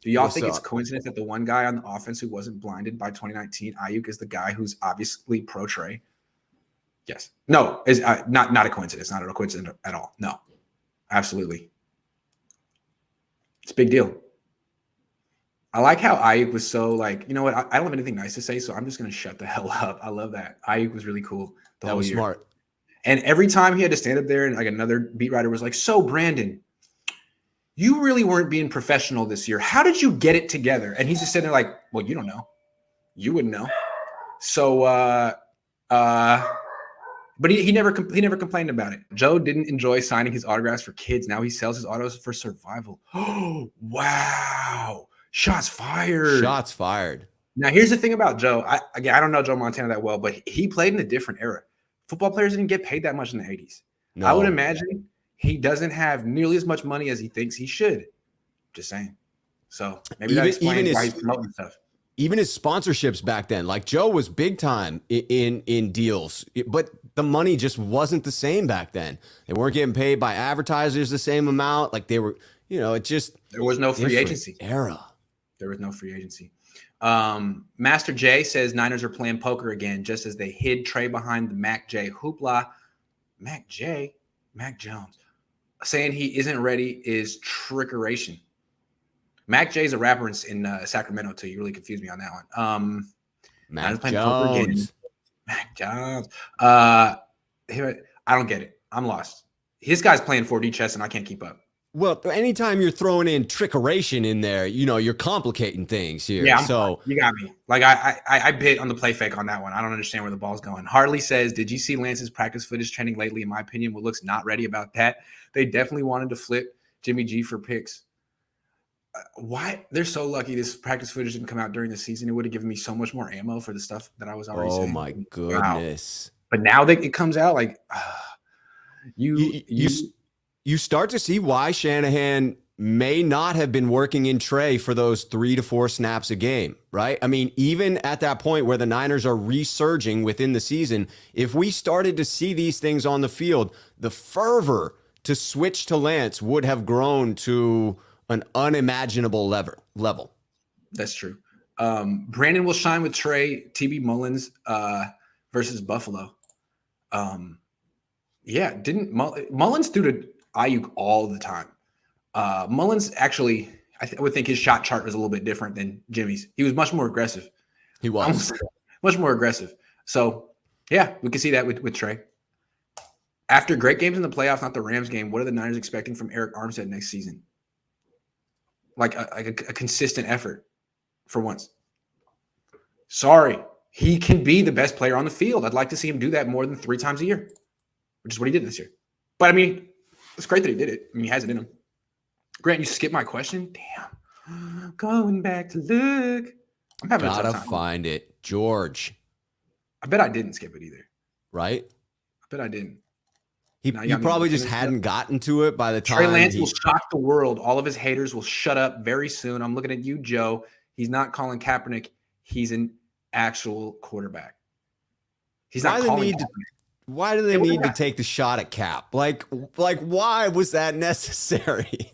Do y'all What's think it's up? coincidence that the one guy on the offense who wasn't blinded by 2019, Ayuk, is the guy who's obviously pro Trey? Yes. No, is not a coincidence. Not a coincidence at all. No, absolutely. It's a big deal. I like how Ayuk was so like, you know what? I don't have anything nice to say, so I'm just gonna shut the hell up. I love that. Ayuk was really cool the That whole was year. smart. And every time he had to stand up there and like another beat writer was like, so Brandon, you really weren't being professional this year. How did you get it together? And he's just sitting there like, well, you don't know. You wouldn't know. So but he never complained about it. Joe didn't enjoy signing his autographs for kids. Now he sells his autos for survival. Oh, wow. Shots fired. Shots fired. Now, here's the thing about Joe. I don't know Joe Montana that well, but he played in a different era. Football players didn't get paid that much in the 80s. No. I would imagine he doesn't have nearly as much money as he thinks he should. Just saying. So maybe that explains why he's promoting stuff. Even his sponsorships back then, like Joe was big time in deals, but the money just wasn't the same back then. They weren't getting paid by advertisers the same amount. Like they were, it just there was no free agency era. There was no free agency. Master J says Niners are playing poker again, just as they hid Trey behind the Mac J hoopla. Mac Jones saying he isn't ready is trickeration. Mac J is a rapper in Sacramento too. You really confused me on that one. Mac Jones. Mac Jones. I don't get it. I'm lost. His guy's playing 4D chess and I can't keep up. Well, anytime you're throwing in trickeration in there, you're complicating things here. Yeah, so you got me. Like I bit on the play fake on that one. I don't understand where the ball's going. Harley says, "Did you see Lance's practice footage trending lately? In my opinion, what looks not ready about that. They definitely wanted to flip Jimmy G for picks. Why? They're so lucky this practice footage didn't come out during the season. It would have given me so much more ammo for the stuff that I was already saying. Oh my goodness! Wow. But now that it comes out, like you start to see why Shanahan may not have been working in Trey for those 3 to 4 snaps a game, right? I mean, even at that point where the Niners are resurging within the season, if we started to see these things on the field, the fervor to switch to Lance would have grown to an unimaginable level. That's true. Brandon will shine with Trey, TB Mullins versus Buffalo. Yeah, didn't Mullins threw to Aiyuk all the time. Mullins actually, I would think his shot chart was a little bit different than Jimmy's. He was much more aggressive. He was much more aggressive. So yeah, we can see that with Trey. After great games in the playoffs, not the Rams game, what are the Niners expecting from Eric Armstead next season? Like a consistent effort for once. Sorry, he can be the best player on the field. I'd like to see him do that more than 3 times a year, which is what he did this year. But I mean, it's great that he did it. I mean, he has it in him. Grant, you skipped my question? Damn. Going back to look. I'm having a tough time. Gotta find it. George. I bet I didn't skip it either. Right? I bet I didn't. He probably just hadn't gotten to it by the time. Trey Lance will shock the world. All of his haters will shut up very soon. I'm looking at you, Joe. He's not calling Kaepernick. He's an actual quarterback. He's not calling Kaepernick. Why do they need to take the shot at Cap? Like, why was that necessary?